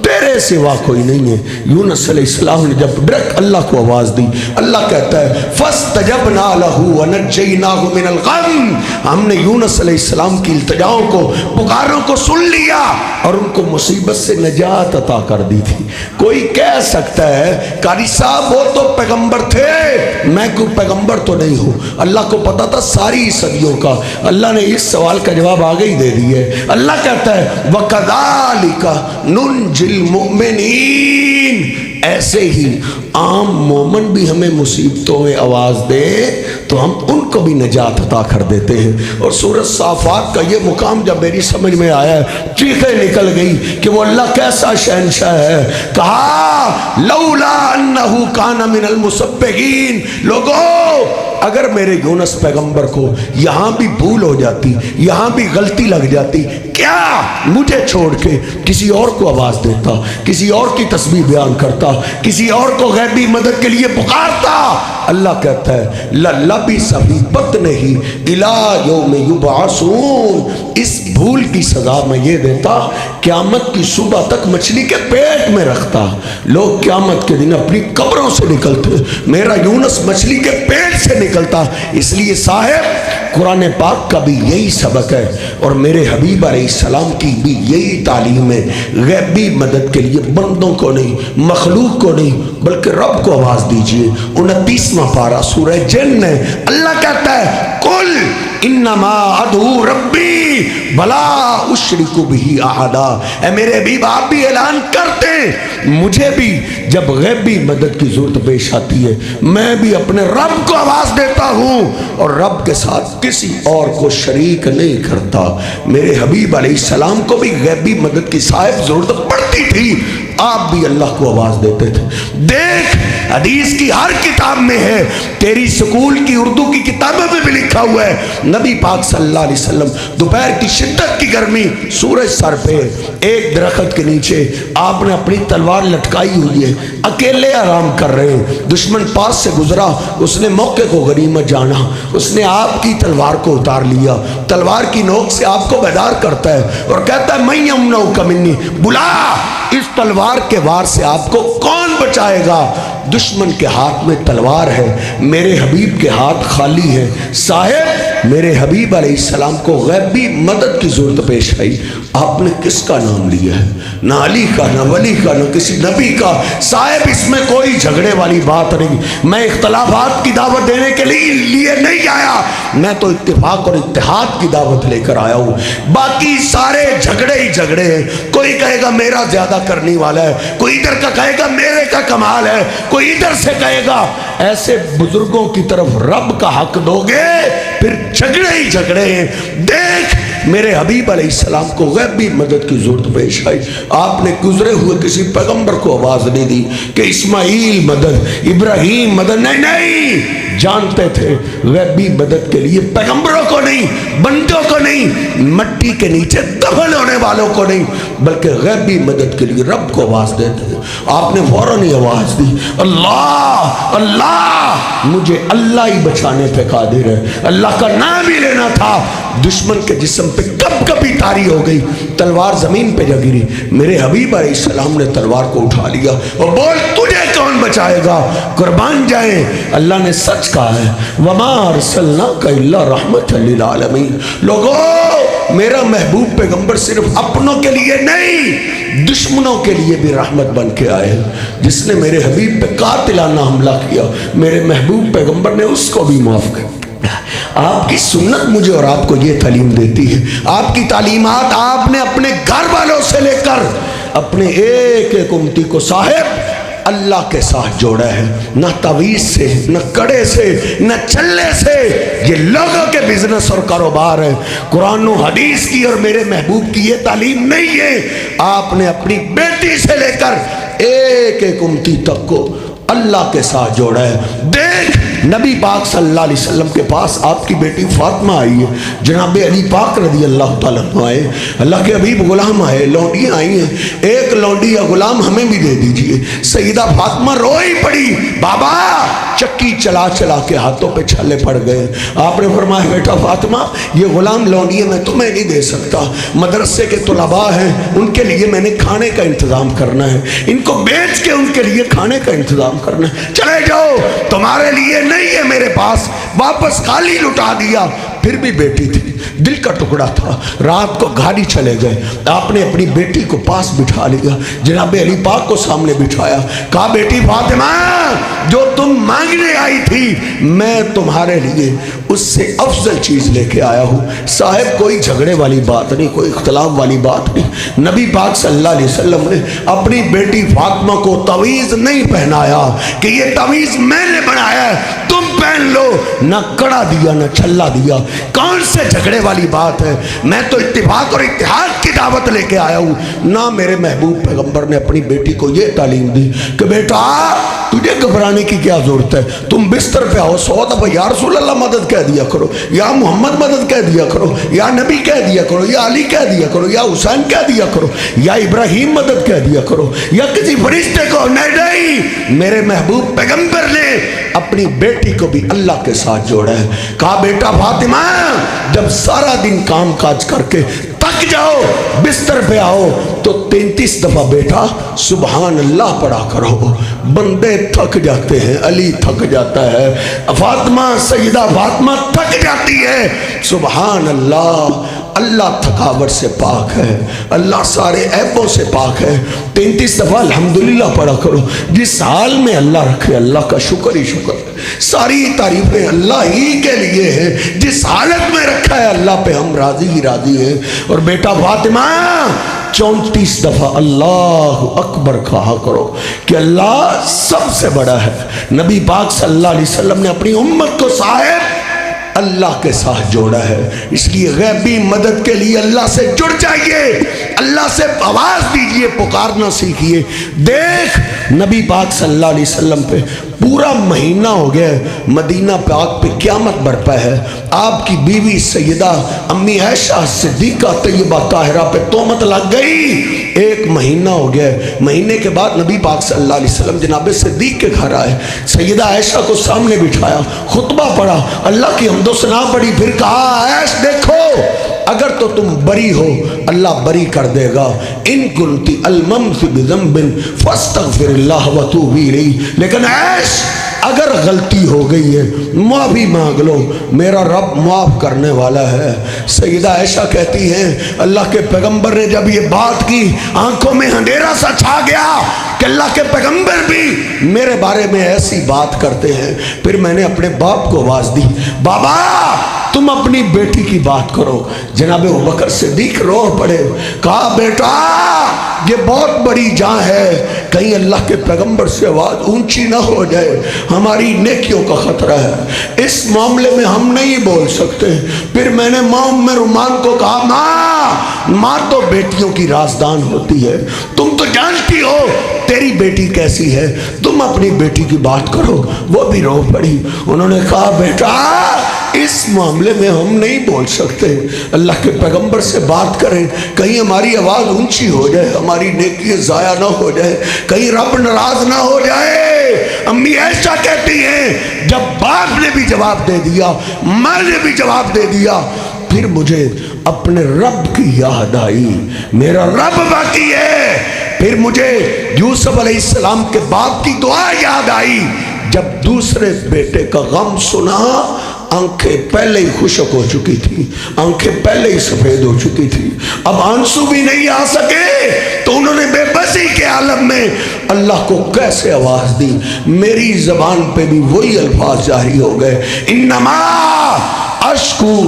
تیرے سوا کوئی نہیں ہے۔ یونس علیہ السلام نے جب ڈائریکٹ اللہ کو آواز دی، اللہ کہتا ہے فاستجبنا لہ ونجیناہ من الغم، ہم نے یونس علیہ السلام کی التجاؤں کو، پکاروں کو سن لیا اور ان کو مصیبت سے نجات عطا کر دی تھی۔ کوئی کہہ سکتا ہے قاری صاحب وہ تو پیغمبر تھے، میں کوئی پیغمبر تو نہیں ہوں۔ اللہ کو پتا تھا ساری صدیوں کا، اللہ نے اس سوال کا جواب آگے ہی دے دی ہے۔ اللہ کہتا ہے وَكَذَلِكَ نُنْجِي الْمُؤْمِنِينَ، ایسے ہی عام مومن بھی ہمیں مصیبتوں میں آواز دے تو ہم ان کو بھی نجات عطا کر دیتے ہیں۔ اور سورۃ صافات کا یہ مقام جب میری سمجھ میں آیا ہے، چیخیں نکل گئی کہ وہ اللہ کیسا شہنشاہ ہے۔ کہا لولا انہ کان من المسبحین، لوگوں اگر میرے یونس پیغمبر کو یہاں بھی بھول ہو جاتی، یہاں بھی غلطی لگ جاتی، کیا مجھے چھوڑ کے کسی اور کو آواز دیتا، کسی اور کی تسبیح بیان کرتا، کسی اور کو غیبی مدد کے لیے پکارتا؟ اللہ کہتا ہے لَلَبِثَ فِي بَطْنِهِ إِلَىٰ يَوْمِ يُبْعَثُونَ، اس بھول کی سزا میں یہ دیتا، قیامت کی صبح تک مچھلی کے پیٹ میں رکھتا، لوگ قیامت کے دن اپنی قبروں سے نکلتے، میرا یونس مچھلی کے پیٹ سے نکلتا۔ اس لیے صاحب قرآن پاک کا بھی یہی سبق ہے اور میرے حبیب علیہ السلام کی بھی یہی تعلیم ہے، غیبی مدد کے لیے بندوں کو نہیں، مخلوق کو نہیں، بلکہ رب کو آواز دیجئے۔ 29واں پارہ سورہ جن ہے، اللہ کہتا ہے قل انما ادعو ربی ولا اشرک بہ احدا، اے میرے حبیب آپ بھی اعلان کرتے مجھے بھی جب غیبی مدد کی ضرورت پیش آتی ہے میں بھی اپنے رب کو آواز دیتا ہوں اور رب کے ساتھ کسی اور کو شریک نہیں کرتا۔ میرے حبیب علیہ السلام کو بھی غیبی مدد کی صاحب ضرورت پڑتی تھی، آپ بھی اللہ کو آواز دیتے تھے۔ دیکھ حدیث کی ہر کتاب میں ہے، تیری سکول کی اردو کی کتابوں میں بھی لکھا ہوا ہے، نبی پاک صلی اللہ علیہ وسلم دوپہر کی شدت کی گرمی، سورج سر پہ، ایک درخت کے نیچے آپ نے اپنی تلوار لٹکائی ہوئی ہے، اکیلے آرام کر رہے ہیں، دشمن پاس سے گزرا، اس نے موقع کو غنیمت جانا، اس نے آپ کی تلوار کو اتار لیا، تلوار کی نوک سے آپ کو بیدار کرتا ہے اور کہتا ہے میں یمنعک منی، بلا اس تلوار کے وار سے آپ کو کون بچائے گا؟ دشمن کے ہاتھ میں تلوار ہے، میرے حبیب کے ہاتھ خالی ہے۔ صاحب میرے حبیب علیہ السلام کو غیبی مدد کی ضرورت پیش آئی، آپ نے کس کا نام لیا ہے؟ نہ علی کا، نہ ولی کا، نہ کسی نبی کا۔ صاحب اس میں کوئی جھگڑے والی بات نہیں، میں اختلافات کی دعوت دینے کے لیے نہیں آیا، میں تو اتفاق اور اتحاد کی دعوت لے کر آیا ہوں۔ باقی سارے جھگڑے ہی جھگڑے ہیں، کوئی کہے گا میرا زیادہ کرنے والا ہے، کوئی ادھر کا کہے گا میرے کا کمال ہے، کوئی ادھر سے کہے گا۔ ایسے بزرگوں کی طرف رب کا حق دو گے پھر جھگڑے ہی جھگڑے ہیں۔ دیکھ میرے حبیب علیہ السلام کو غیبی مدد کی ضرورت پیش آئی، آپ نے گزرے ہوئے کسی پیغمبر کو آواز نہیں دی کہ اسماعیل مدد، ابراہیم مدد، نہیں، جانتے تھے غیبی مدد کے لیے پیغمبروں کو نہیں، بندوں کو نہیں، مٹی کے نیچے دفن ہونے والوں کو نہیں، بلکہ غیبی مدد کے لیے رب کو آواز دیتے ہیں۔ آپ نے فوراً ہی آواز دی، اللہ اللہ، مجھے اللہ ہی بچانے پہ قادر ہے۔ اللہ کا نام ہی لینا تھا، دشمن کے جسم پہ کب کبھی تاری ہو گئی، تلوار زمین پہ جا گری، میرے حبیب علیہ السلام نے تلوار کو اٹھا لیا اور بول تجھے کون بچائے گا؟ قربان جائیں، اللہ نے سچ کہا ہے، وما ارسلناک الا رحمۃ للعالمین۔ لوگوں میرا محبوب پیغمبر صرف اپنوں کے لیے نہیں، دشمنوں کے لیے بھی رحمت بن کے آئے۔ جس نے میرے حبیب پہ قاتلانہ حملہ کیا، میرے محبوب پیغمبر نے اس کو بھی معاف کر۔ آپ کی سنت مجھے اور آپ کو یہ تعلیم دیتی ہے، آپ کی تعلیمات آپ نے اپنے گھر والوں سے لے کر اپنے ایک ایک امتی کو صاحب اللہ کے ساتھ جوڑا ہے، نہ تعویذ سے، نہ کڑے سے، نہ چلے سے، یہ لوگوں کے بزنس اور کاروبار ہے۔ قرآن و حدیث کی اور میرے محبوب کی یہ تعلیم نہیں ہے۔ آپ نے اپنی بیٹی سے لے کر ایک ایک امتی تک کو اللہ کے ساتھ جوڑا ہے۔ دیکھ نبی پاک صلی اللہ علیہ وسلم کے پاس آپ کی بیٹی فاطمہ آئی ہے، جناب علی پاک رضی اللہ تعالیٰ عنہ آئے، اللہ کے حبیب غلام آئے، لونڈیاں آئی ہیں، ایک لونڈی یا غلام ہمیں بھی دے دیجئے۔ سیدہ فاطمہ روئی پڑی، بابا چکی چلا چلا کے ہاتھوں پہ چھلے پڑ گئے۔ آپ نے فرمایا بیٹا فاطمہ یہ غلام لونڈیاں میں تمہیں نہیں دے سکتا، مدرسے کے طلباء ہیں ان کے لیے میں نے کھانے کا انتظام کرنا ہے، ان کو بیچ کے ان کے لیے کھانے کا انتظام کرنا ہے، چلے جاؤ، تمہارے لیے نہیں ہے میرے پاس۔ واپس خالی لٹا دیا، پھر بھی بیٹی تھی، دل کا ٹکڑا تھا، رات کو گاڑی چلے گئے، آپ نے اپنی بیٹی کو پاس بٹھا لیا، جناب علی پاک کو سامنے بٹھایا، کہا بیٹی فاطمہ جو تم مانگنے آئی تھی میں تمہارے لیے اس سے افضل چیز لے کے آیا ہوں۔ صاحب کوئی جھگڑے والی بات نہیں، کوئی اختلاف والی بات نہیں، نبی پاک صلی اللہ علیہ وسلم نے اپنی بیٹی فاطمہ کو تعویذ نہیں پہنایا کہ یہ تعویذ میں نے بنایا ہے تم پہن لو، نہ کڑا دیا نہ چھلا دیا۔ کون سے جھگڑے والی بات ہے؟ میں تو اتفاق اور اتحاد کی دعوت لے کے آیا ہوں۔ نہ میرے محبوب پیغمبر نے اپنی بیٹی کو یہ تعلیم دی کہ بیٹا تجھے گھبرانے کی کیا ضرورت ہے، تم بستر پہ آؤ 100 دفعہ یا رسول اللہ مدد کہہ دیا کرو، یا محمد مدد کہہ دیا کرو، یا نبی کہہ دیا کرو، یا علی کہہ دیا کرو، یا حسین کہہ دیا کرو، یا ابراہیم مدد کہہ دیا کرو، یا کسی فرشتے کو۔ نہیں، میرے محبوب پیغمبر نے اپنی بیٹی کو بھی اللہ کے ساتھ جوڑا ہے۔ کہا بیٹا فاطمہ جب سارا دن کام کاج کر کے تھک جاؤ بستر پہ آؤ تو 33 دفعہ بیٹا سبحان اللہ پڑھا کرو۔ بندے تھک جاتے ہیں، علی تھک جاتا ہے، فاطمہ سیدہ فاطمہ تھک جاتی ہے، سبحان اللہ، اللہ تھکاوٹ سے پاک ہے، اللہ سارے عیبوں سے پاک ہے۔ 33 دفعہ الحمدللہ پڑھا کرو، جس حال میں اللہ رکھے اللہ کا شکر ہی شکر ہے، ساری تعریفیں اللہ ہی کے لیے ہیں، جس حالت میں رکھا ہے اللہ پہ ہم راضی ہی راضی ہیں۔ اور بیٹا فاطمہ 34 دفعہ اللہ اکبر کہا کرو کہ اللہ سب سے بڑا ہے۔ نبی پاک صلی اللہ علیہ وسلم نے اپنی امت کو صاحب اللہ کے ساتھ جوڑا ہے. اس لیے غیبی مدد کے لیے اللہ سے جڑ جائیے, اللہ سے آواز دیجئے, پکارنا سیکھیے. دیکھ نبی پاک صلی اللہ علیہ وسلم پہ پورا مہینہ ہو گیا, مدینہ پاک پہ قیامت برپا ہے. آپ کی بیوی سیدہ امی عائشہ صدیقہ طیبہ طاہرہ پہ تہمت لگ گئی. ایک مہینہ ہو گیا, مہینے کے بعد نبی پاک صلی اللہ علیہ وسلم جناب صدیق کے گھر آئے, سیدہ عائشہ کو سامنے بٹھایا, خطبہ پڑھا, اللہ کی حمد و ثنا پڑھی, پھر کہا عائش دیکھو اگر تو تم بری ہو اللہ بری کر دے گا. ان کنتی الممت بذنب فاستغفر اللہ وتوبی الیہ. لیکن عائش اگر غلطی ہو گئی ہے معافی مانگ لو, میرا رب معاف کرنے والا ہے. سیدہ عائشہ کہتی ہیں اللہ کے پیغمبر نے جب یہ بات کی آنکھوں میں اندھیرا سا چھا گیا کہ اللہ کے پیغمبر بھی میرے بارے میں ایسی بات کرتے ہیں. پھر میں نے اپنے باپ کو آواز دی, بابا تم اپنی بیٹی کی بات کرو. جناب ابوبکر صدیق رو پڑے, کہا بیٹا یہ بہت بڑی جان ہے, کہیں اللہ کے پیغمبر سے آواز اونچی نہ ہو جائے, ہماری نیکیوں کا خطرہ ہے, اس معاملے میں ہم نہیں بول سکتے. پھر میں نے ماں ام رومان کو کہا ماں تو بیٹیوں کی رازدان ہوتی ہے, تم تو جانتی ہو تیری بیٹی کیسی ہے, تم اپنی بیٹی کی بات کرو. وہ بھی رو پڑی. انہوں نے کہا بیٹا اس معاملے میں ہم نہیں بول سکتے, اللہ کے پیغمبر سے بات کریں, کہیں ہماری آواز اونچی ہو جائے, ہماری نیکی ضائع نہ ہو جائے, کہیں رب ناراض نہ ہو جائے. امی عائشہ کہتی ہیں جب باپ نے بھی جواب دے دیا, ماں نے بھی جواب دے دیا, پھر مجھے اپنے رب کی یاد آئی, میرا رب باقی ہے. پھر مجھے یوسف علیہ السلام کے باپ کی دعا یاد آئی, جب دوسرے بیٹے کا غم سنا آنکھیں پہلے ہی خشک ہو چکی تھی, آنکھیں پہلے ہی سفید ہو چکی تھی, اب آنسو بھی نہیں آ سکے, تو انہوں نے بے بسی کے عالم میں اللہ کو کیسے آواز دی. میری زبان پہ بھی وہی الفاظ جاری ہو گئے, انما اشکو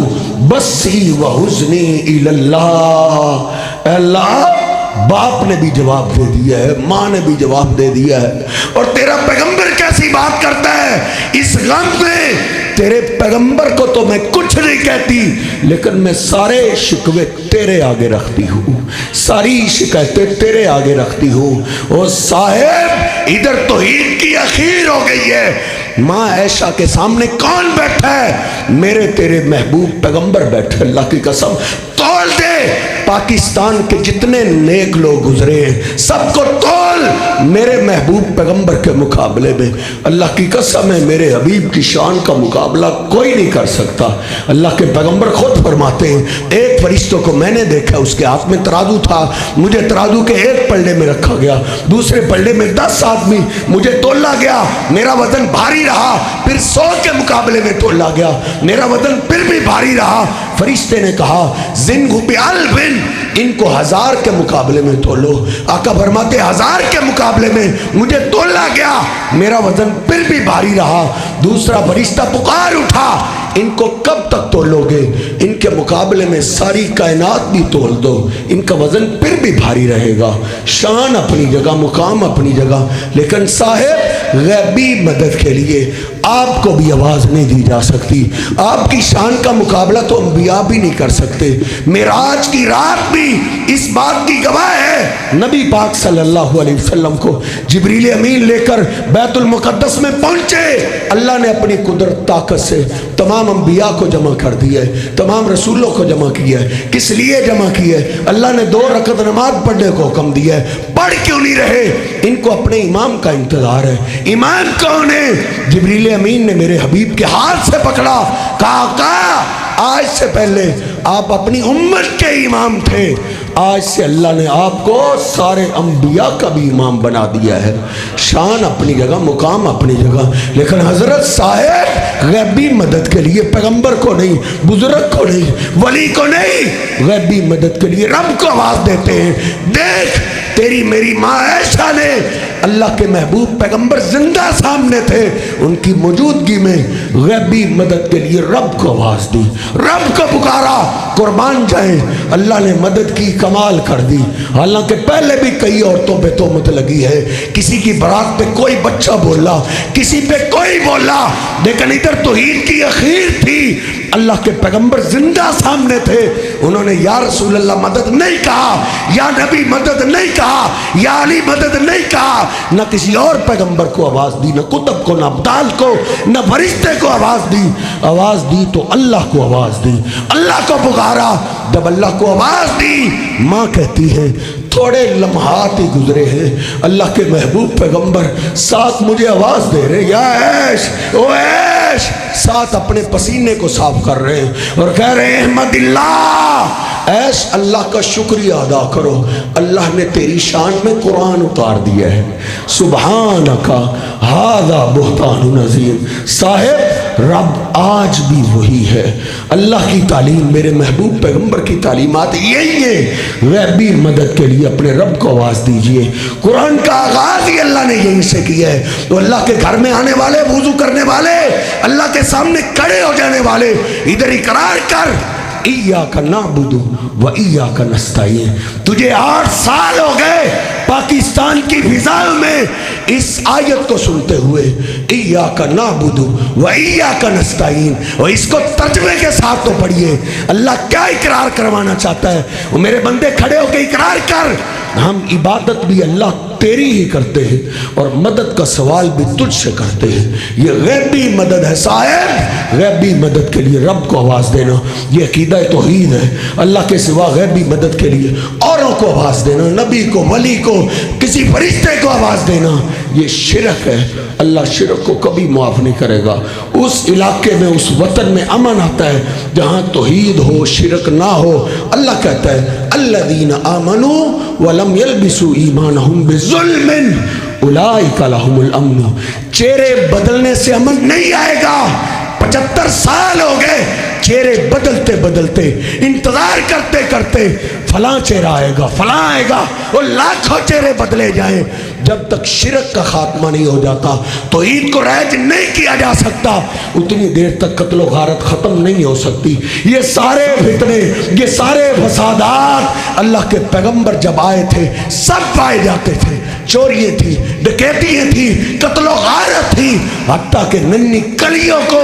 بسی وحزنی الی اللہ. اللہ باپ نے بھی جواب دے دیا ہے, ماں نے بھی جواب دے دیا ہے, اور تیرا پیغمبر کیسی بات کرتا ہے اس غم میں. تیرے پیغمبر کو تو میں کچھ نہیں کہتی, لیکن میں سارے شکوے تیرے آگے رکھتی ہوں, ساری شکایتیں تیرے آگے رکھتی ہوں. اور صاحب ادھر تو عید کی اخیر ہو گئی ہے, ماں عائشہ کے سامنے کون بیٹھا ہے؟ میرے تیرے محبوب پیغمبر بیٹھے. اللہ کی قسم تول دے, پاکستان کے جتنے نیک لوگ گزرے ہیں سب کو تول میرے محبوب پیغمبر کے مقابلے میں. اللہ کی قسم ہے میرے حبیب کی شان کا مقابلہ کوئی نہیں کر سکتا. اللہ کے پیغمبر خود فرماتے ہیں ایک فرشتوں کو میں نے دیکھا, اس کے ہاتھ میں ترازو تھا, مجھے ترازو کے ایک پلڑے میں رکھا گیا, دوسرے پلڑے میں 10 آدمی, مجھے تولا گیا, میرا وزن بھاری رہا, پھر 100 کے مقابلے میں تولا گیا, میرا وزن پھر بھی بھاری رہا. فرشتے نے کہا زنگو بِالْبِن, ان کو 1000 کے مقابلے میں تولو. آقا فرماتے 1000 کے مقابلے میں مجھے تولا گیا, میرا وزن پھر بھی بھاری رہا. دوسرا فرشتہ پکار اٹھا, ان کو کب تک تولو گے؟ ان کے مقابلے میں ساری کائنات بھی تول دو, ان کا وزن پھر بھی بھاری رہے گا. شان اپنی جگہ, مقام اپنی جگہ, لیکن صاحب غیبی مدد کے لیے آپ کو بھی آواز نہیں دی جا سکتی. آپ کی شان کا مقابلہ تو انبیاء بھی نہیں کر سکتے. معراج کی رات بھی اس بات کی گواہ ہے, نبی پاک صلی اللہ علیہ وسلم کو جبریل امین لے کر بیت المقدس میں پہنچے. اللہ نے اپنی قدرت طاقت سے تمام انبیاء کو جمع کر دیا ہے, تمام رسولوں کو جمع کیا ہے. کس لیے جمع کیا ہے؟ اللہ نے 2 رکعت نماز پڑھنے کو حکم دیا ہے. پڑھ کیوں نہیں رہے؟ ان کو اپنے امام کا انتظار ہے. امام کون ہے؟ جبریل امین نے میرے حبیب کے ہاتھ سے پکڑا, کہا آج سے پہلے آپ اپنی امت کے امام تھے, آج سے اللہ نے آپ کو سارے انبیاء کا بھی امام بنا دیا ہے. شان اپنی جگہ, مقام اپنی جگہ, لیکن حضرت صاحب غیبی مدد کے لیے پیغمبر کو نہیں, بزرگ کو نہیں, ولی کو نہیں, غیبی مدد کے لیے رب کو آواز دیتے ہیں. دیکھ تیری میری ماں عائشہ نے اللہ کے محبوب پیغمبر زندہ سامنے تھے، ان کی موجودگی میں غیبی مدد کے لیے رب کو آواز دی، رب کو پکارا، قربان جائیں اللہ نے مدد کی، کمال کر دی۔ حالانکہ پہلے بھی کئی عورتوں پہ تہمت لگی ہے، کسی کی برات پہ کوئی بچہ بولا، کسی پہ کوئی بولا، لیکن ادھر توحید کی اخیر تھی۔ اللہ کے پیغمبر زندہ سامنے تھے، انہوں نے یا رسول اللہ مدد نہیں کہا، یا نبی مدد نہیں کہا، یا علی مدد نہیں کہا، نہ کسی اور پیغمبر کو آواز دی، نہ کتب کو، نہ ابدال کو، نہ فرشتے کو آواز دی۔ آواز دی تو اللہ کو آواز دی، اللہ کو پکارا۔ جب اللہ کو آواز دی، ماں کہتی ہے تھوڑے لمحات ہی گزرے ہیں، اللہ کے محبوب پیغمبر ساتھ مجھے آواز دے رہے، یا عیش او عیش، ساتھ اپنے پسینے کو صاف کر رہے ہیں اور کہہ رہے ہیں احمد اللہ، عیش اللہ کا شکریہ ادا کرو، اللہ نے تیری شان میں قرآن اتار دیا ہے، سبحانک ھذا بہتان عظیم۔ صاحب رب آج بھی وہی ہے، اللہ کی تعلیم، میرے محبوب پیغمبر کی تعلیمات یہی ہے، غیبی مدد کے لیے اپنے رب کو آواز دیجئے۔ قرآن کا آغاز ہی اللہ نے یہیں سے کیا ہے، تو اللہ کے گھر میں آنے والے، وضو کرنے والے، اللہ کے سامنے کھڑے ہو جانے والے ادھر اقرار کر ایاک نعبد و ایاک نستعین۔ تجھے 8 سال ہو گئے پاکستان کی فضاؤں میں اس آیت کو سنتے ہوئے، ایاک نعبد و ایاک نستعین، اور اس کو ترجمے کے ساتھ تو پڑھیے۔ اللہ کیا اقرار کروانا چاہتا ہے؟ وہ میرے بندے کھڑے ہو کے اقرار کر، ہم عبادت بھی اللہ تیری ہی کرتے ہیں اور مدد کا سوال بھی تجھ سے کرتے ہیں۔ یہ غیبی مدد ہے صاحب، غیبی مدد کے لیے رب کو آواز دینا یہ عقیدہ توحید ہے۔ اللہ کے سوا غیبی مدد کے لیے اوروں کو آواز دینا، نبی کو، ولی کو، کسی فرشتے کو آواز دینا، یہ شرک ہے۔ اللہ شرک کو کبھی معاف نہیں کرے گا۔ اس علاقے میں، اس وطن میں امن آتا ہے جہاں توحید ہو، شرک نہ ہو۔ اللہ کہتا ہے الذین آمنوا ولم یلبسوا ایمانہم بظلم اولئک لہم الامن۔ چہرے بدلنے سے امن نہیں آئے گا۔ 75 سال ہو گئے چہرے بدلتے بدلتے، انتظار کرتے کرتے فلاں چہرہ آئے گا، فلاں آئے گا، اور لاکھوں چہرے بدلے جائیں، جب تک شرک کا خاتمہ نہیں ہو جاتا، توحید کو رائج نہیں کیا جا سکتا، اتنی دیر تک قتل و غارت ختم نہیں ہو سکتی۔ یہ سارے فتنے، یہ سارے فسادات اللہ کے پیغمبر جب آئے تھے سب پائے جاتے تھے۔ چوریاں تھی، ڈکیتیاں تھی، قتل و غارت تھی، حتیٰ کہ ننھی کلیوں کو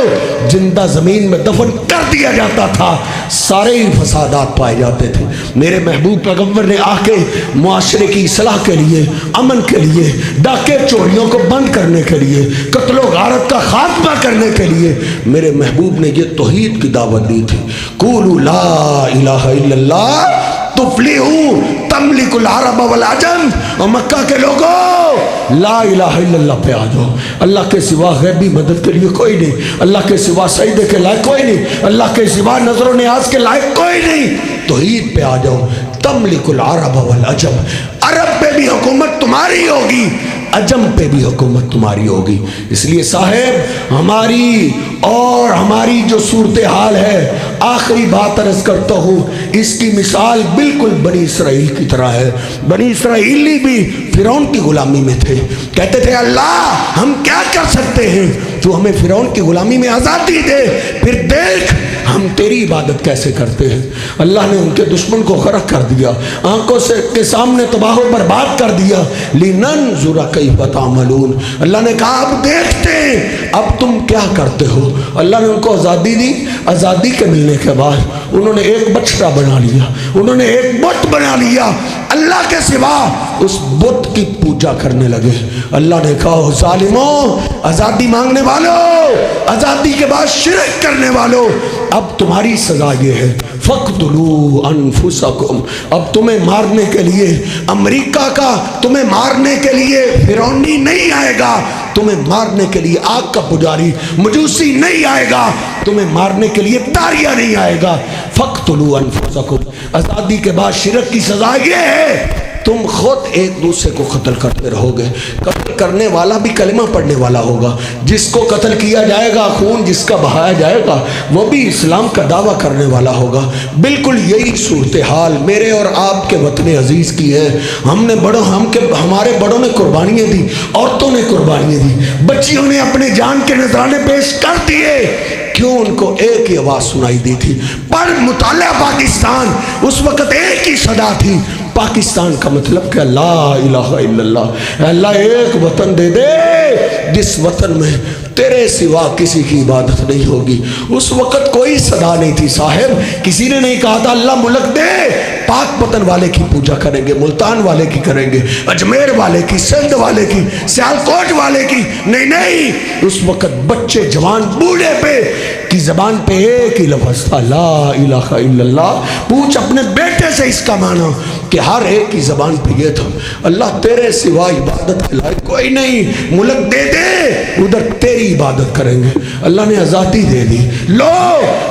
زندہ زمین میں دفن کر دیا جاتا تھا۔ سارے ہی فسادات پائے جاتے تھے۔ میرے محبوب پیغمبر نے آ کے معاشرے کی اصلاح کے لیے، امن کے لیے، ڈاکے چوریوں کو بند کرنے کے لیے، قتل و غارت کا خاتمہ کرنے کے لیے میرے محبوب نے یہ توحید کی دعوت دی تھی۔ قولوا لا الہ الا اللہ تفلحوا تملک العرب والعجم۔ اور مکہ کے لوگوں لا الہ الا اللہ پہ آ جاؤ۔ اللہ کے سوا غیبی مدد کے لیے کوئی نہیں، اللہ کے سوا سجدے کے لائق کوئی نہیں، اللہ کے سوا نظر و نیاز کے لائق کوئی نہیں۔ توحید پہ آ جاؤ۔ تملک العرب والعجم، عرب پہ بھی حکومت تمہاری ہوگی، عجم پہ بھی حکومت تمہاری ہوگی۔ اس لیے صاحب ہماری اور ہماری جو صورتحال ہے، آخری بات عرض کرتا ہوں، اس کی مثال بالکل بنی اسرائیل کی طرح ہے۔ بنی اسرائیلی بھی فرعون کی غلامی میں تھے، کہتے تھے اللہ ہم کیا کر سکتے ہیں، تو ہمیں فرعون کی غلامی میں آزادی دے، پھر دیکھ ہم تیری عبادت کیسے کرتے ہیں۔ اللہ نے ان کے دشمن کو غرق کر دیا، آنکھوں سے کے سامنے تباہ و برباد کر دیا۔ لِنَنْظُرَ كَيْفَ تَعْمَلُونَ، اللہ نے کہا اب دیکھتے ہیں اب تم کیا کرتے ہو۔ اللہ نے ان کو آزادی دی۔ آزادی کے ملنے کے بعد انہوں نے ایک بچڑا بنا لیا، انہوں نے ایک بت بنا لیا، اللہ کے سوا اس بت کی پوجا کرنے لگے۔ اللہ نے کہا ظالموں، آزادی مانگنے والوں، آزادی کے بعد شرک کرنے والوں، اب تمہاری سزا یہ ہے فَقْتُلُوا أَنفُسَكُمْ، اب تمہیں مارنے کے لیے امریکہ کا، تمہیں مارنے کے لیے فرعونی نہیں آئے گا، تمہیں مارنے کے لیے آگ کا پجاری مجوسی نہیں آئے گا، تمہیں مارنے کے لیے تاریہ نہیں آئے گا۔ فَقْتُلُوا أَنفُسَكُمْ، آزادی کے بعد شرک کی سزا یہ ہے تم خود ایک دوسرے کو قتل کرتے رہو گے. قتل کرنے والا بھی کلمہ پڑھنے والا ہوگا. جس کو قتل کیا جائے گا, خون جس کا بہایا جائے گا, وہ بھی اسلام کا دعویٰ کرنے والا ہوگا. بالکل یہی صورتحال میرے اور آپ کے وطن عزیز کی ہے. ہمارے بڑوں نے قربانیاں دی, عورتوں نے قربانیاں دی, بچیوں نے اپنے جان کے نذرانے پیش کر دیے. کیوں؟ ان کو ایک ہی آواز سنائی دی تھی, پر مطالعہ پاکستان. اس وقت ایک ہی صدا تھی, پاکستان کا مطلب کہ لا الہ الا اللہ. اللہ ایک وطن دے دے جس وطن میں تیرے سوا کسی کی عبادت نہیں ہوگی. اس وقت کوئی صدا نہیں تھی صاحب. کسی نے نہیں کہا تھا اللہ ملک دے, پاک پتن والے کی پوجا کریں گے, ملتان والے کی کریں گے, اجمیر والے کی, سندھ والے کی, سیالکوٹ والے کی. نہیں نہیں, اس وقت بچے جوان بوڑھے پہ کی زبان پہ ایک ہی لفظ تھا, لا الہ الا اللہ. پوچھ اپنے بیٹے سے اس کا معنی, کہ ہر ایک کی زبان پہ یہ تھا, اللہ تیرے سوا عبادت کے لائق کوئی نہیں, ملک دے دے ادھر تیری عبادت کریں گے. اللہ نے آزادی دے دی. لو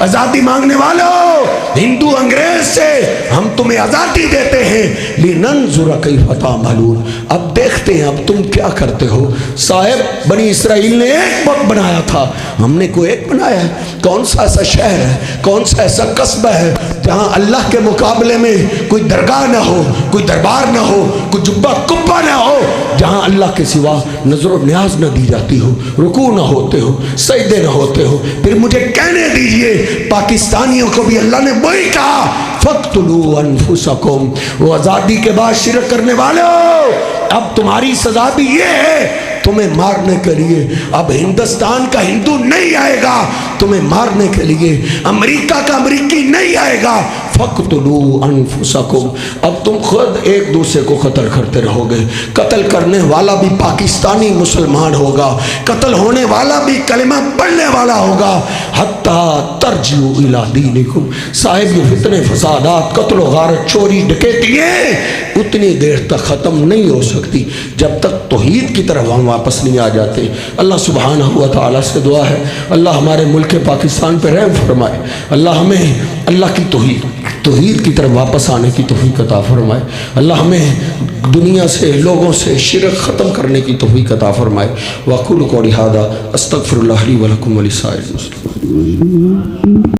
آزادی مانگنے والوں, ہندو انگریز سے ہم تمہیں آزادی دیتے ہیں. لننظر کیف تعملون, اب دیکھتے ہیں اب تم کیا کرتے ہو. صاحب بنی اسرائیل نے ایک وقت بنایا تھا, ہم نے کوئی ایک بنایا ہے. کون سا ایسا شہر ہے, کون سا ایسا قصبہ ہے جہاں اللہ کے مقابلے میں کوئی درگاہ نہ ہو, کوئی دربار نہ ہو, کوئی جبہ کبہ نہ ہو, جہاں اللہ کے سوا نظر و نیاز نہ دی جاتی ہو, رکوع نہ ہوتے ہو, سجدے نہ ہوتے ہو. پھر مجھے کہنے دیجئے, پاکستانیوں کو بھی اللہ نے وہی کہا, فَقْتُلُوا أَنفُسَكُمْ. وہ آزادی کے بعد شرک کرنے والوں, اب تمہاری سزا بھی یہ ہے, تمہیں مارنے کے لیے اب ہندوستان کا ہندو نہیں آئے گا, تمہیں مارنے کے لیے امریکہ کا امریکی نہیں آئے گا. فَقْتُلُوا أَنفُسَكُمْ. اب تم خود ایک دوسرے کو قتل کرتے رہو گے. قتل کرنے والا بھی پاکستانی مسلمان ہوگا, قتل ہونے والا بھی کلمہ پڑھنے والا ہوگا. حَتَّى تَرْجِعُوا إِلَىٰ دِينِكُمْ. صاحب یہ فتنے فسادات, قتل و غارت, چوری, ڈکیتیاں اتنی دیر تک ختم نہیں ہو سکتی جب تک توحید کی طرف ہم واپس نہیں آ جاتے. اللہ سبحانہ و تعالیٰ سے دعا ہے, اللہ ہمارے ملک پاکستان پہ رحم فرمائے. اللہ ہمیں اللہ کی توحید کی طرف واپس آنے کی توفیق عطا فرمائے. اللہ ہمیں دنیا سے, لوگوں سے شرک ختم کرنے کی توفیق عطا فرمائے. وَأَقُولُ قَوْلِي هَٰذَا أَسْتَغْفِرُ اللَّهَ لِي وَلَكُمْ وَلِسَائِرِ الْمُسْلِمِينَ.